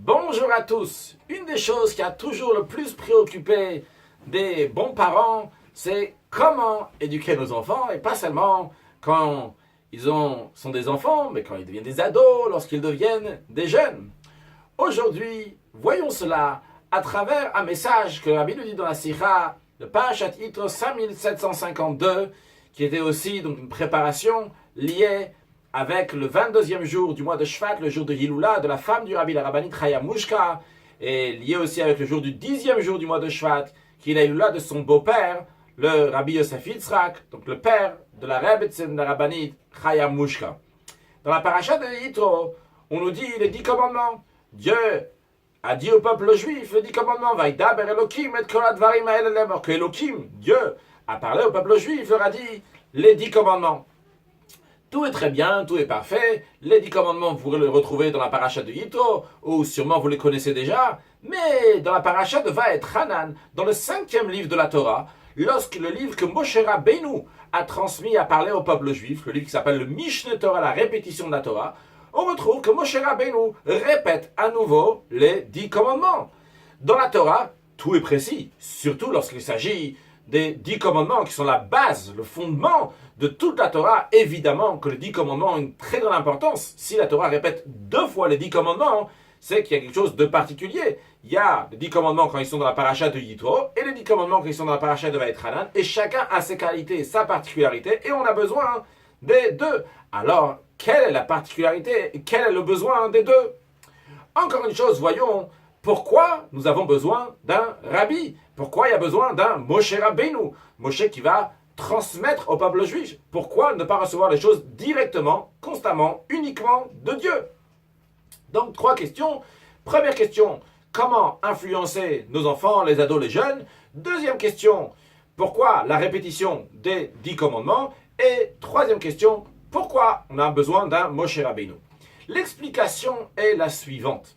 Bonjour à tous. Une des choses qui a toujours le plus préoccupé des bons parents, c'est comment éduquer nos enfants, et pas seulement quand sont des enfants, mais quand ils deviennent des ados, lorsqu'ils deviennent des jeunes. Aujourd'hui, voyons cela à travers un message que Rabbi nous dit dans la Sikha, le Parashat Yitro 5752, qui était aussi donc une préparation liée avec le 22e jour du mois de Shvat, le jour de Hiloula, de la femme du Rabbi, la Rabbanit Chaya Mushka, et lié aussi avec le jour du 10e jour du mois de Shvat, qui est la Hiloula de son beau-père, le Rabbi Yosef Yitzhak, donc le père de la Rebbetzin de la Rabbanit Chaya Mushka. Dans la paracha de Yitro, on nous dit les 10 commandements. Dieu a dit au peuple juif les 10 commandements, Vaïdaber Elohim et kol hadvarim ha'ele lemor, que Elohim, Dieu, a parlé au peuple juif, leur a dit les 10 commandements. Tout est très bien, tout est parfait. Les 10 commandements, vous pourrez les retrouver dans la paracha de Yitro, ou sûrement vous les connaissez déjà. Mais dans la paracha de Vaet Hanan, dans le 5e livre de la Torah, lorsque le livre que Moshe Rabbeinu a transmis à parler au peuple juif, le livre qui s'appelle le Mishneh Torah, la répétition de la Torah, on retrouve que Moshe Rabbeinu répète à nouveau les 10 commandements. Dans la Torah, tout est précis, surtout lorsqu'il s'agit des 10 commandements qui sont la base, le fondement de toute la Torah. Évidemment que les 10 commandements ont une très grande importance. Si la Torah répète 2 fois les 10 commandements, c'est qu'il y a quelque chose de particulier. Il y a les 10 commandements quand ils sont dans la paracha de Yitro et les 10 commandements quand ils sont dans la paracha de Vaet Hanan, et chacun a ses qualités, sa particularité, et on a besoin des deux. Alors, quelle est la particularité et quel est le besoin des deux? Encore une chose, voyons pourquoi nous avons besoin d'un rabbi. Pourquoi il y a besoin d'un Moshe Rabbeinu, Moshe qui va transmettre au peuple juif. Pourquoi ne pas recevoir les choses directement, constamment, uniquement de Dieu? Donc, 3 questions. Première question, comment influencer nos enfants, les ados, les jeunes? Deuxième question, pourquoi la répétition des 10 commandements? Et troisième question, pourquoi on a besoin d'un Moshe Rabbeinu? L'explication est la suivante.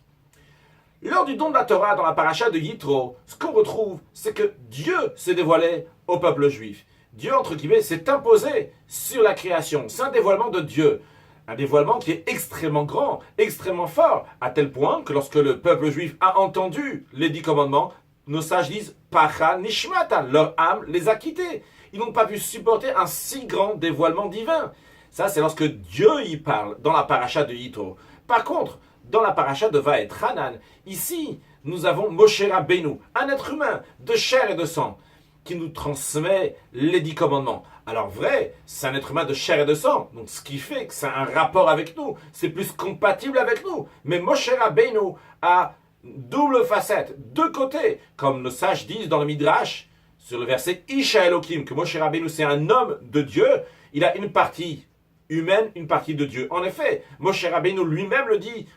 Lors du don de la Torah dans la paracha de Yitro, ce qu'on retrouve, c'est que Dieu s'est dévoilé au peuple juif. Dieu, entre guillemets, s'est imposé sur la création. C'est un dévoilement de Dieu. Un dévoilement qui est extrêmement grand, extrêmement fort, à tel point que lorsque le peuple juif a entendu les 10 commandements, nos sages disent « Pacha nishmatan », leur âme les a quittés. Ils n'ont pas pu supporter un si grand dévoilement divin. Ça, c'est lorsque Dieu y parle dans la paracha de Yitro. Par contre, dans la paracha de Vaet Hanan, ici, nous avons Moshe Rabbeinu, un être humain de chair et de sang, qui nous transmet les 10 commandements. Alors vrai, c'est un être humain de chair et de sang, donc ce qui fait que c'est un rapport avec nous, c'est plus compatible avec nous. Mais Moshe Rabbeinu a double facette, 2 côtés, comme nos sages disent dans le Midrash, sur le verset Isha Elohim, que Moshe Rabbeinu c'est un homme de Dieu, il a une partie humaine, une partie de Dieu. En effet, Moshe Rabbeinu lui-même le dit,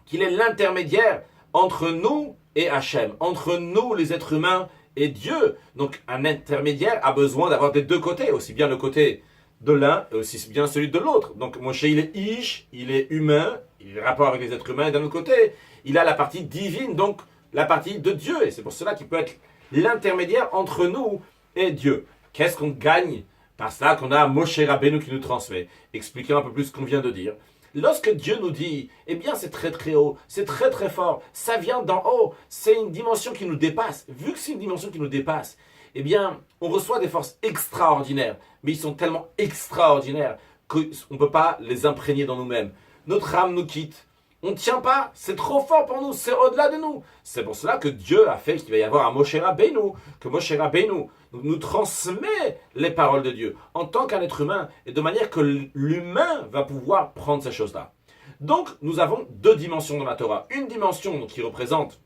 qu'il est l'intermédiaire entre nous et Hachem, entre nous les êtres humains et Dieu. Donc un intermédiaire a besoin d'avoir des 2 côtés, aussi bien le côté de l'un et aussi bien celui de l'autre. Donc Moshe il est Ish, il est humain, il a rapport avec les êtres humains, et d'un autre côté, il a la partie divine, donc la partie de Dieu. Et c'est pour cela qu'il peut être l'intermédiaire entre nous et Dieu. Qu'est-ce qu'on gagne par cela qu'on a Moshe Rabbeinu qui nous transmet? Expliquons un peu plus ce qu'on vient de dire. Lorsque Dieu nous dit, eh bien c'est très très haut, c'est très très fort, ça vient d'en haut, c'est une dimension qui nous dépasse. Vu que c'est une dimension qui nous dépasse, eh bien on reçoit des forces extraordinaires, mais ils sont tellement extraordinaires qu'on ne peut pas les imprégner dans nous-mêmes. Notre âme nous quitte, on ne tient pas, c'est trop fort pour nous, c'est au-delà de nous. C'est pour cela que Dieu a fait qu'il va y avoir un Moshe Rabbeinu, que Moshe Rabbeinu nous transmet les paroles de Dieu en tant qu'un être humain et de manière que l'humain va pouvoir prendre ces choses-là. Donc, nous avons 2 dimensions dans la Torah. Une dimension qui représente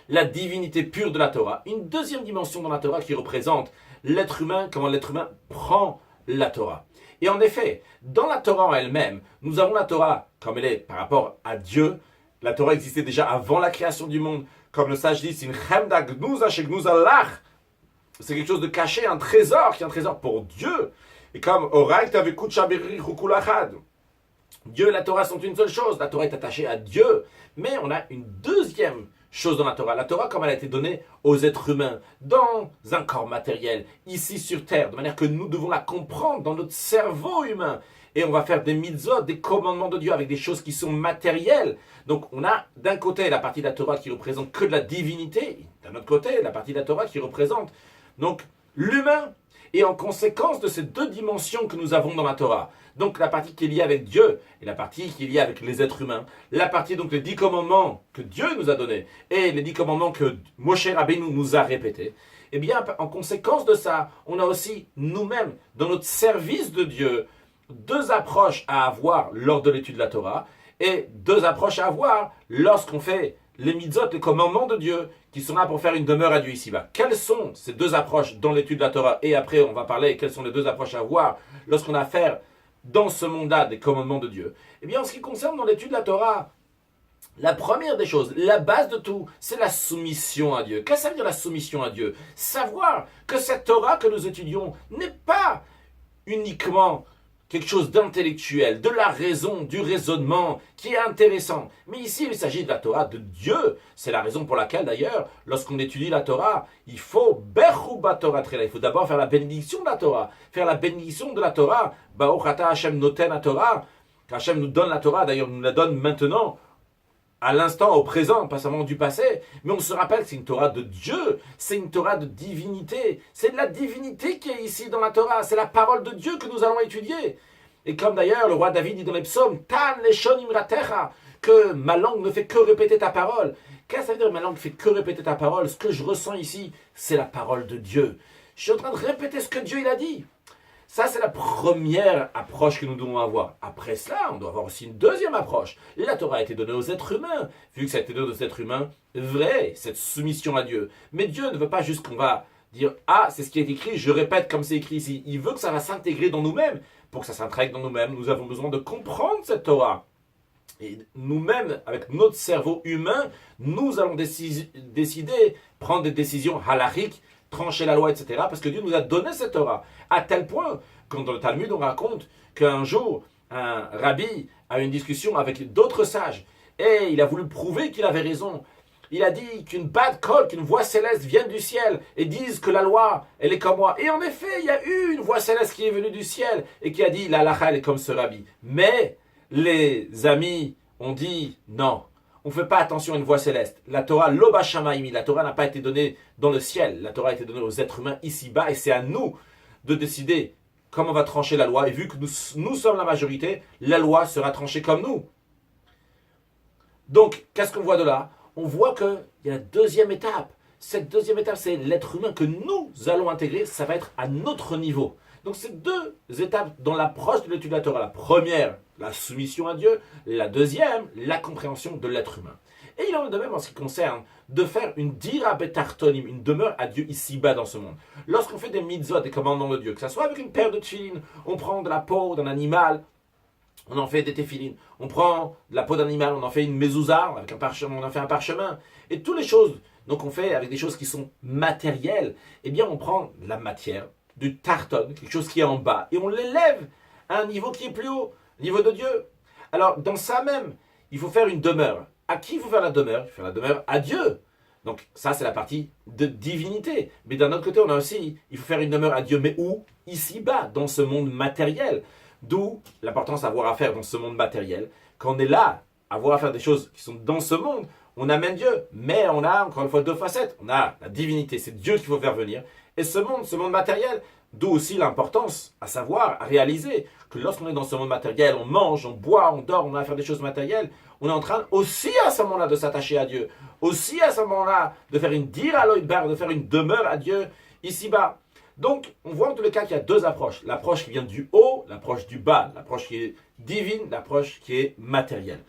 la divinité pure de la Torah. Une deuxième dimension dans la Torah qui représente l'être humain, comment l'être humain prend la Torah. Et en effet, dans la Torah en elle-même, nous avons la Torah comme elle est par rapport à Dieu. La Torah existait déjà avant la création du monde. Comme le sage dit, c'est une chemda gnuza chez gnuza lach. C'est quelque chose de caché, un trésor qui est un trésor pour Dieu. Et comme Oraita vekut shabiri hukulachad. Dieu et la Torah sont une seule chose. La Torah est attachée à Dieu. Mais on a une deuxième chose dans la Torah. La Torah, comme elle a été donnée aux êtres humains, dans un corps matériel, ici sur terre, de manière que nous devons la comprendre dans notre cerveau humain. et on va faire des mitzvot, des commandements de Dieu avec des choses qui sont matérielles. Donc on a d'un côté la partie de la Torah qui représente que de la divinité, d'un autre côté la partie de la Torah qui représente donc l'humain. Et en conséquence de ces deux dimensions que nous avons dans la Torah, donc la partie qui est liée avec Dieu et la partie qui est liée avec les êtres humains, la partie donc les 10 commandements que Dieu nous a donnés et les 10 commandements que Moshe Rabbeinu nous a répétés, eh bien en conséquence de ça, on a aussi nous-mêmes dans notre service de Dieu deux approches à avoir lors de l'étude de la Torah et deux approches à avoir lorsqu'on fait les mitzvot, les commandements de Dieu, qui sont là pour faire une demeure à Dieu ici-bas. Quelles sont ces deux approches dans l'étude de la Torah? Et après, on va parler quelles sont les deux approches à avoir lorsqu'on a affaire dans ce monde-là des commandements de Dieu. Eh bien, en ce qui concerne dans l'étude de la Torah, la première des choses, la base de tout, c'est la soumission à Dieu. Qu'est-ce que ça veut dire la soumission à Dieu? Savoir que cette Torah que nous étudions n'est pas uniquement quelque chose d'intellectuel, de la raison, du raisonnement, qui est intéressant. Mais ici, il s'agit de la Torah de Dieu. C'est la raison pour laquelle, d'ailleurs, lorsqu'on étudie la Torah, il faut Bechuba Torah Trela. Il faut d'abord faire la bénédiction de la Torah. Faire la bénédiction de la Torah. Baruch Ata Hashem Noten la Torah. Qu'Hashem nous donne la Torah, d'ailleurs, nous la donne maintenant, à l'instant, au présent, pas seulement du passé, mais on se rappelle que c'est une Torah de Dieu, c'est une Torah de divinité, c'est de la divinité qui est ici dans la Torah, c'est la parole de Dieu que nous allons étudier. Et comme d'ailleurs le roi David dit dans les psaumes, Tan leshon imratecha, que ma langue ne fait que répéter ta parole. Qu'est-ce que ça veut dire ma langue ne fait que répéter ta parole? Ce que je ressens ici, c'est la parole de Dieu. Je suis en train de répéter ce que Dieu il a dit. Ça, c'est la première approche que nous devons avoir. Après cela, on doit avoir aussi une deuxième approche. La Torah a été donnée aux êtres humains. Vu que ça a été donné aux êtres humains, vrai, cette soumission à Dieu. Mais Dieu ne veut pas juste qu'on va dire « Ah, c'est ce qui est écrit, je répète comme c'est écrit ici ». Il veut que ça va s'intégrer dans nous-mêmes. Pour que ça s'intègre dans nous-mêmes, nous avons besoin de comprendre cette Torah. Et nous-mêmes, avec notre cerveau humain, nous allons décider, prendre des décisions halachiques, trancher la loi, etc. Parce que Dieu nous a donné cette Torah. À tel point, quand dans le Talmud, on raconte qu'un jour, un rabbi a eu une discussion avec d'autres sages. Et il a voulu prouver qu'il avait raison. Il a dit qu'une bad call, qu'une voix céleste vienne du ciel et dise que la loi, elle est comme moi. Et en effet, il y a eu une voix céleste qui est venue du ciel et qui a dit la halakha, elle est comme ce rabbi. Mais les amis ont dit non. On ne fait pas attention à une voix céleste. La Torah, l'Oba Shamaimi, la Torah n'a pas été donnée dans le ciel. La Torah a été donnée aux êtres humains ici-bas et c'est à nous de décider comment on va trancher la loi. Et vu que nous sommes la majorité, la loi sera tranchée comme nous. Donc, qu'est-ce qu'on voit de là? On voit qu'il y a la deuxième étape. Cette deuxième étape, c'est l'être humain que nous allons intégrer. Ça va être à notre niveau. Donc, c'est deux étapes dans l'approche de l'étude de la Torah. La première, la soumission à Dieu. La deuxième, la compréhension de l'être humain. Et il en est de même en ce qui concerne de faire une dira betartonim, une demeure à Dieu ici-bas dans ce monde. Lorsqu'on fait des mitzvot, des commandements de Dieu, que ce soit avec une paire de tefilines, on prend de la peau d'un animal, on en fait des téphilines, on prend de la peau d'animal, on en fait une mezouza, avec un parchemin, on en fait un parchemin, et toutes les choses, donc on fait avec des choses qui sont matérielles, eh bien on prend de la matière, du tarton, quelque chose qui est en bas, et on l'élève à un niveau qui est plus haut, niveau de Dieu. Alors dans ça même, il faut faire une demeure. À qui il faut faire la demeure? Il faut faire la demeure à Dieu. Donc ça c'est la partie de divinité. Mais d'un autre côté, on a aussi, il faut faire une demeure à Dieu, mais où? Ici-bas, dans ce monde matériel. D'où l'importance d'avoir à faire dans ce monde matériel. Quand on est là, à avoir à faire des choses qui sont dans ce monde, on amène Dieu. Mais on a, encore une fois, deux facettes. On a la divinité, c'est Dieu qu'il faut faire venir. Et ce monde matériel, d'où aussi l'importance à savoir, à réaliser que lorsqu'on est dans ce monde matériel, on mange, on boit, on dort, on a à faire des choses matérielles, on est en train aussi à ce moment-là de s'attacher à Dieu. Aussi à ce moment-là de faire une dira aloïdbar, de faire une demeure à Dieu ici-bas. Donc, on voit en tous les cas qu'il y a deux approches. L'approche qui vient du haut, l'approche du bas, l'approche qui est divine, l'approche qui est matérielle.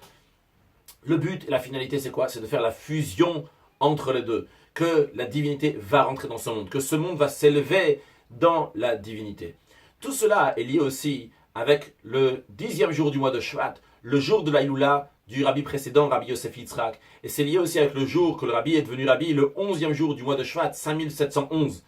Le but et la finalité, c'est quoi? C'est de faire la fusion entre les deux. Que la divinité va rentrer dans ce monde, que ce monde va s'élever dans la divinité. Tout cela est lié aussi avec le 10e jour du mois de Shvat, le jour de la Iloula du rabbi précédent, Rabbi Yosef Yitzhak. Et c'est lié aussi avec le jour que le rabbi est devenu rabbi, le 11e jour du mois de Shvat, 5711.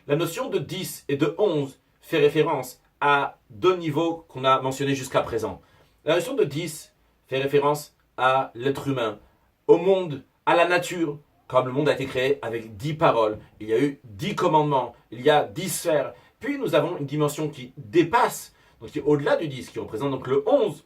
La notion de 10 et de 11 fait référence à deux niveaux qu'on a mentionnés jusqu'à présent. La notion de 10 fait référence à l'être humain, au monde, à la nature, comme le monde a été créé avec 10 paroles. Il y a eu 10 commandements, il y a 10 sphères. Puis nous avons une dimension qui dépasse donc qui est au-delà du 10, qui représente donc le 11,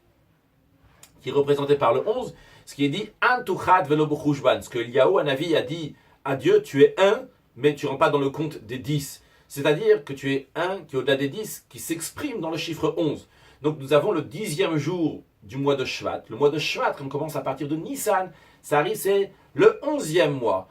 qui est représenté par le 11, ce qui est dit Antuchat velo b'chushban, ce que Eliyahu Hanavi a dit à Dieu, tu es un, mais tu ne rentres pas dans le compte des 10. C'est-à-dire que tu es un qui est au-delà des 10, qui s'exprime dans le chiffre 11. Donc nous avons le 10e jour du mois de Shvat. Le mois de Shvat, on commence à partir de Nissan, ça arrive, c'est le 11e mois.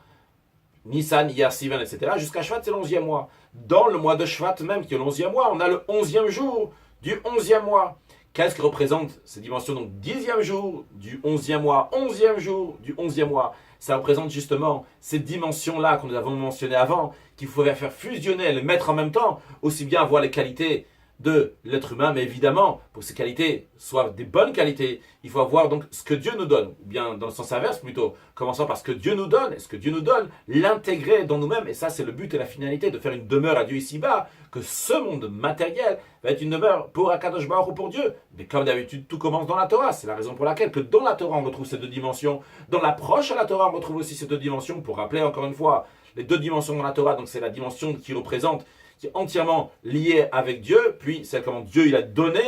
Nissan, Iyar, Sivan, etc. Jusqu'à Shvat, c'est le 11e mois. Dans le mois de Shvat même, qui est le 11e mois, on a le 11e jour du 11e mois. Qu'est-ce que représente ces dimensions? Donc 10e jour du 11e mois, 11e jour du 11e mois. Ça représente justement ces dimensions-là que nous avons mentionnées avant, qu'il faudrait faire fusionner, les mettre en même temps, aussi bien avoir les qualités de l'être humain, mais évidemment, pour que ces qualités soient des bonnes qualités, il faut avoir donc ce que Dieu nous donne, ou bien dans le sens inverse plutôt, commençant par ce que Dieu nous donne, et ce que Dieu nous donne, l'intégrer dans nous-mêmes, et ça c'est le but et la finalité, de faire une demeure à Dieu ici-bas, que ce monde matériel va être une demeure pour Akadosh Baruch Hu, pour Dieu. Mais comme d'habitude, tout commence dans la Torah, c'est la raison pour laquelle que dans la Torah on retrouve ces deux dimensions, dans l'approche à la Torah on retrouve aussi ces deux dimensions, pour rappeler encore une fois, les deux dimensions dans la Torah, donc c'est la dimension qui représente, qui est entièrement liée avec Dieu, puis c'est comment Dieu il a donné,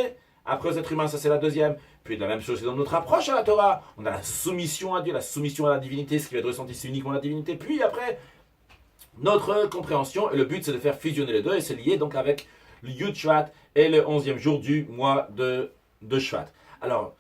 après aux êtres humains, ça c'est la deuxième, puis de la même chose c'est dans notre approche à la Torah, on a la soumission à Dieu, la soumission à la divinité, ce qui va être ressenti c'est uniquement la divinité, puis après, notre compréhension, et le but c'est de faire fusionner les deux, et c'est lié donc avec le Yud Shvat et le 11e jour du mois de Shvat. Alors,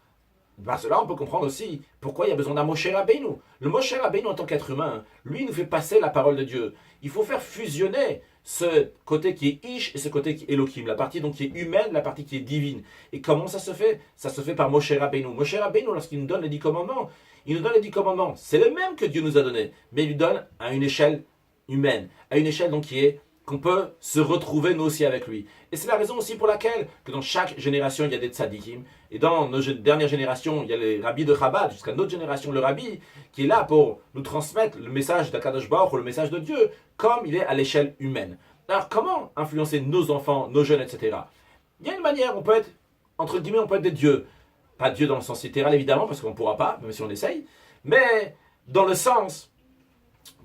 par cela, on peut comprendre aussi pourquoi il y a besoin d'un Moshe Rabbeinu. Le Moshe Rabbeinu, en tant qu'être humain, lui, nous fait passer la parole de Dieu. Il faut faire fusionner ce côté qui est Ish et ce côté qui est Elohim, la partie donc qui est humaine, la partie qui est divine. Et comment ça se fait? Ça se fait par Moshe Rabbeinu. Moshe Rabbeinu, lorsqu'il nous donne les 10 commandements, il nous donne les 10 commandements. C'est le même que Dieu nous a donné, mais il lui donne à une échelle humaine, à une échelle donc qui est qu'on peut se retrouver nous aussi avec lui. Et c'est la raison aussi pour laquelle que dans chaque génération, il y a des tzadikim. Et dans nos dernières générations, il y a les rabbis de Chabad, jusqu'à notre génération, le rabbi, qui est là pour nous transmettre le message d'Akadosh Baruch ou le message de Dieu, comme il est à l'échelle humaine. Alors, comment influencer nos enfants, nos jeunes, etc. Il y a une manière, on peut être, entre guillemets, on peut être des dieux. Pas Dieu dans le sens littéral, évidemment, parce qu'on ne pourra pas, même si on essaye, mais dans le sens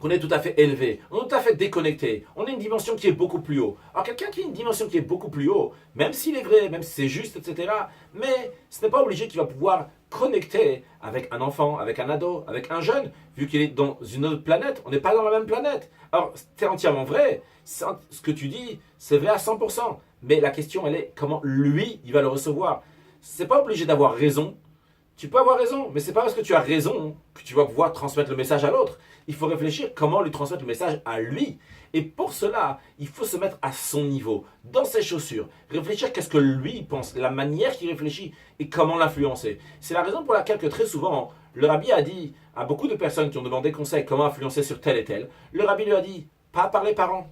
qu'on est tout à fait élevé, on est tout à fait déconnecté, on a une dimension qui est beaucoup plus haut. Alors quelqu'un qui a une dimension qui est beaucoup plus haut, même s'il est vrai, même si c'est juste, etc., mais ce n'est pas obligé qu'il va pouvoir connecter avec un enfant, avec un ado, avec un jeune, vu qu'il est dans une autre planète, on n'est pas dans la même planète. Alors c'est entièrement vrai, ce que tu dis, c'est vrai à 100%, mais la question elle est comment lui, il va le recevoir. C'est pas obligé d'avoir raison. Tu peux avoir raison, mais c'est pas parce que tu as raison que tu vas pouvoir transmettre le message à l'autre. Il faut réfléchir comment lui transmettre le message à lui. Et pour cela, il faut se mettre à son niveau, dans ses chaussures. Réfléchir qu'est-ce que lui pense, la manière qu'il réfléchit et comment l'influencer. C'est la raison pour laquelle que très souvent, le rabbi a dit à beaucoup de personnes qui ont demandé conseil comment influencer sur tel et tel, le rabbi lui a dit, pas par les parents.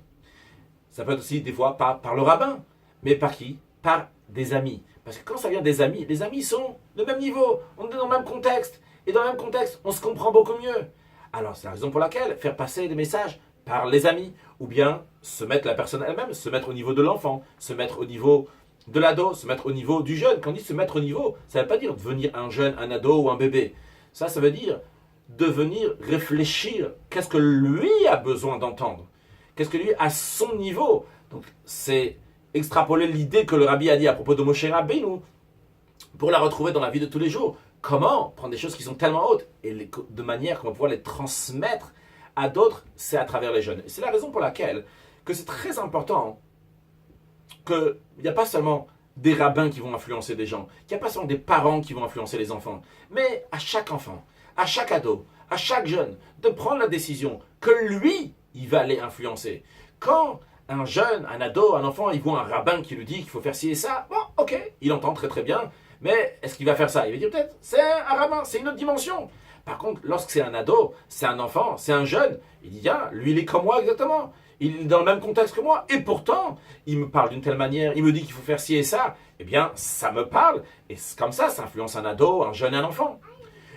Ça peut être aussi des fois pas par le rabbin, mais par qui? Par des amis. Parce que quand ça vient des amis, les amis sont de même niveau, on est dans le même contexte, et dans le même contexte, on se comprend beaucoup mieux. Alors c'est la raison pour laquelle faire passer des messages par les amis, ou bien se mettre la personne elle-même, se mettre au niveau de l'enfant, se mettre au niveau de l'ado, se mettre au niveau du jeune. Quand on dit se mettre au niveau, ça ne veut pas dire devenir un jeune, un ado ou un bébé. Ça veut dire devenir réfléchir, qu'est-ce que lui a besoin d'entendre, qu'est-ce que lui a à son niveau. Donc c'est extrapoler l'idée que le rabbi a dit à propos de Moshe Rabbeinu pour la retrouver dans la vie de tous les jours. Comment prendre des choses qui sont tellement hautes et de manière qu'on va pouvoir les transmettre à d'autres, c'est à travers les jeunes. Et c'est la raison pour laquelle que c'est très important qu'il n'y a pas seulement des rabbins qui vont influencer des gens, qu'il n'y a pas seulement des parents qui vont influencer les enfants, mais à chaque enfant, à chaque ado, à chaque jeune, de prendre la décision que lui, il va les influencer. Quand un jeune, un ado, un enfant, il voit un rabbin qui lui dit qu'il faut faire ci et ça, bon, ok, il entend très très bien, mais est-ce qu'il va faire ça? Il va dire peut-être, c'est un rabbin, c'est une autre dimension. Par contre, lorsque c'est un ado, c'est un enfant, c'est un jeune, il dit, ah, lui il est comme moi exactement, il est dans le même contexte que moi, et pourtant, il me parle d'une telle manière, il me dit qu'il faut faire ci et ça, eh bien, ça me parle, et comme ça influence un ado, un jeune et un enfant.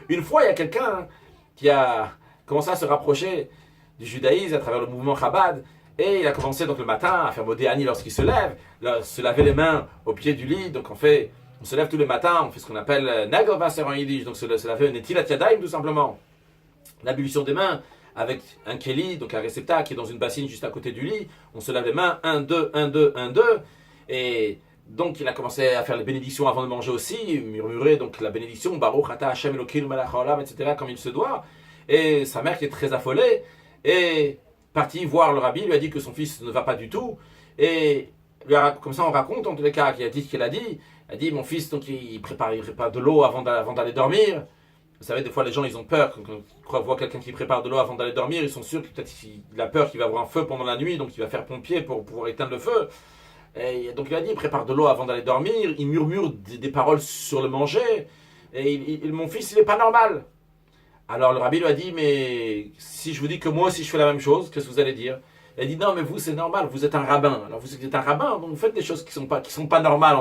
Une fois, il y a quelqu'un qui a commencé à se rapprocher du judaïsme à travers le mouvement Chabad, et il a commencé donc le matin à faire Modéani lorsqu'il se lève, se laver les mains au pied du lit. Donc on se lève tous les matins, on fait ce qu'on appelle Nagelwasser en yiddish, donc se laver un Netilat Yadayim tout simplement. L'ablution des mains avec un keli, donc un réceptacle qui est dans une bassine juste à côté du lit. On se lave les mains, 1, 2, 1, 2, 1, 2. Et Donc il a commencé à faire les bénédictions avant de manger aussi, murmurer donc la bénédiction, Baruch ata Hashem Elokeinu melech haolam, etc. comme il se doit. Et sa mère qui est très affolée, est partie voir le rabbi, lui a dit que son fils ne va pas du tout. Et comme ça on raconte en tous les cas qu'il a dit ce qu'il a dit. Il a dit mon fils donc il prépare de l'eau avant d'aller dormir. Vous savez, des fois les gens ils ont peur, quand ils voient quelqu'un qui prépare de l'eau avant d'aller dormir, ils sont sûrs que peut-être il a peur qu'il va avoir un feu pendant la nuit, donc il va faire pompier pour pouvoir éteindre le feu. Et donc il a dit, il prépare de l'eau avant d'aller dormir, il murmure des paroles sur le manger, et mon fils il n'est pas normal. Alors le rabbi lui a dit, mais si je vous dis que moi aussi je fais la même chose, qu'est-ce que vous allez dire? Il a dit, non mais vous c'est normal, vous êtes un rabbin. Alors vous êtes un rabbin, donc vous faites des choses qui sont pas normales,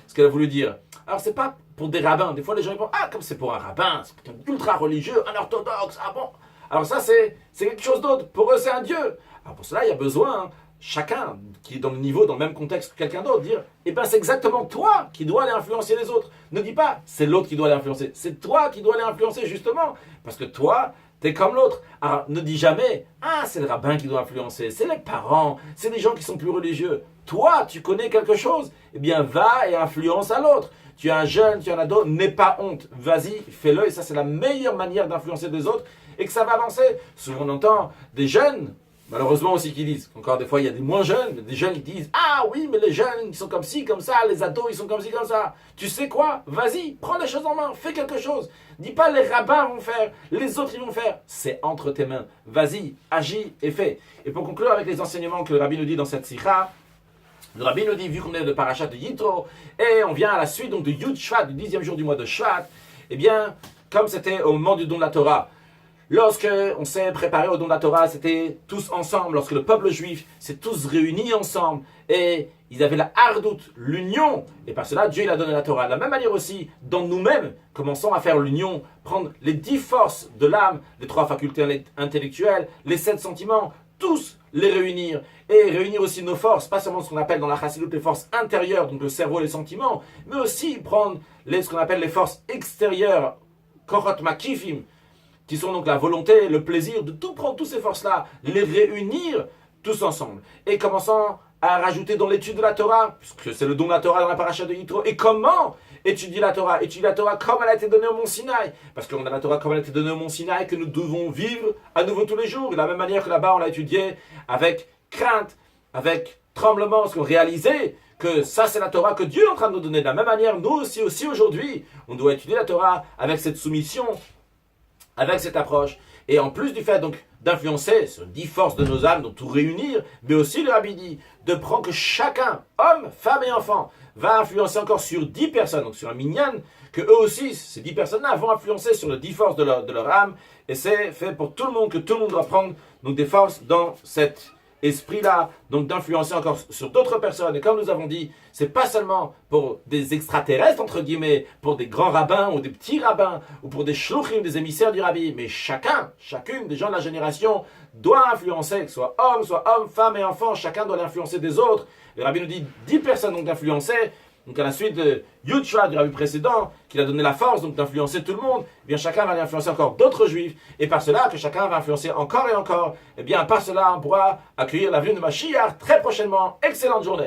ce qu'elle a voulu dire. Alors c'est pas pour des rabbins, des fois les gens ils vont, ah comme c'est pour un rabbin, c'est un ultra religieux, un orthodoxe, ah bon. Alors ça c'est quelque chose d'autre, pour eux c'est un dieu. Alors pour cela il y a besoin, chacun qui est dans le niveau, dans le même contexte que quelqu'un d'autre, dire eh ben c'est exactement toi qui dois aller influencer les autres. Ne dis pas c'est l'autre qui doit aller influencer, c'est toi qui dois aller influencer justement, parce que toi t'es comme l'autre. Alors ne dis jamais ah c'est le rabbin qui doit influencer, c'est les parents, c'est des gens qui sont plus religieux. Toi tu connais quelque chose, eh bien va et influence à l'autre. Tu es un jeune, tu en as d'autres, n'aie pas honte, vas-y, fais-le, et ça c'est la meilleure manière d'influencer des autres et que ça va avancer. Souvent on entend des jeunes, malheureusement aussi qui disent, encore des fois il y a des moins jeunes, mais des jeunes qui disent ah oui mais les jeunes ils sont comme ci, comme ça, les ados ils sont comme ci, comme ça. Tu sais quoi? Vas-y, prends les choses en main, fais quelque chose. Dis pas les rabbins vont faire, les autres ils vont faire. C'est entre tes mains. Vas-y, agis et fais. Et pour conclure avec les enseignements que le rabbi nous dit dans cette sikha, le rabbi nous dit, vu qu'on est de parachat de Yitro, et on vient à la suite donc de Yud Shvat, du 10e jour du mois de Shvat, eh bien, comme c'était au moment du don de la Torah, lorsque on s'est préparé au don de la Torah, c'était tous ensemble, lorsque le peuple juif s'est tous réunis ensemble, et ils avaient la hardout, l'union, et par cela, Dieu il a donné la Torah. De la même manière aussi, dans nous-mêmes, commençons à faire l'union, prendre les 10 forces de l'âme, les 3 facultés intellectuelles, les 7 sentiments, tous les réunir, et réunir aussi nos forces, pas seulement ce qu'on appelle dans la chassidut les forces intérieures, donc le cerveau et les sentiments, mais aussi prendre ce qu'on appelle les forces extérieures, korot makifim, qui sont donc la volonté, le plaisir, de tout prendre toutes ces forces-là, les réunir tous ensemble. Et commençant à rajouter dans l'étude de la Torah, puisque c'est le don de la Torah dans la paracha de Yitro, et comment étudier la Torah? Étudier la Torah comme elle a été donnée au Mont Sinaï. Parce qu'on a la Torah comme elle a été donnée au Mont Sinaï, que nous devons vivre à nouveau tous les jours. De la même manière que là-bas, on l'a étudié avec crainte, avec tremblement, parce qu'on réalisait que ça, c'est la Torah que Dieu est en train de nous donner. De la même manière, nous aussi aujourd'hui, on doit étudier la Torah avec cette soumission, avec cette approche. Et en plus du fait donc d'influencer sur 10 forces de nos âmes, donc tout réunir, mais aussi le rabbi dit de prendre que chacun, homme, femme et enfant, va influencer encore sur 10 personnes, donc sur un minyan, que eux aussi, ces 10 personnes-là vont influencer sur les 10 forces de leur âme, et c'est fait pour tout le monde, que tout le monde doit prendre donc des forces dans cet esprit-là, donc d'influencer encore sur d'autres personnes. Et comme nous avons dit, c'est pas seulement pour des extraterrestres, entre guillemets, pour des grands rabbins ou des petits rabbins, ou pour des shluchim, des émissaires du rabbi, mais chacune des gens de la génération doit influencer, que ce soit homme, femme et enfant, chacun doit l'influencer des autres. Le rabbi nous dit 10 personnes donc d'influencer. Donc à la suite de Yud Shvat, du rabbi précédent, qui a donné la force donc d'influencer tout le monde, eh bien chacun va aller influencer encore d'autres juifs, et par cela que chacun va influencer encore et encore, et bien par cela on pourra accueillir la venue de Mashiach très prochainement. Excellente journée.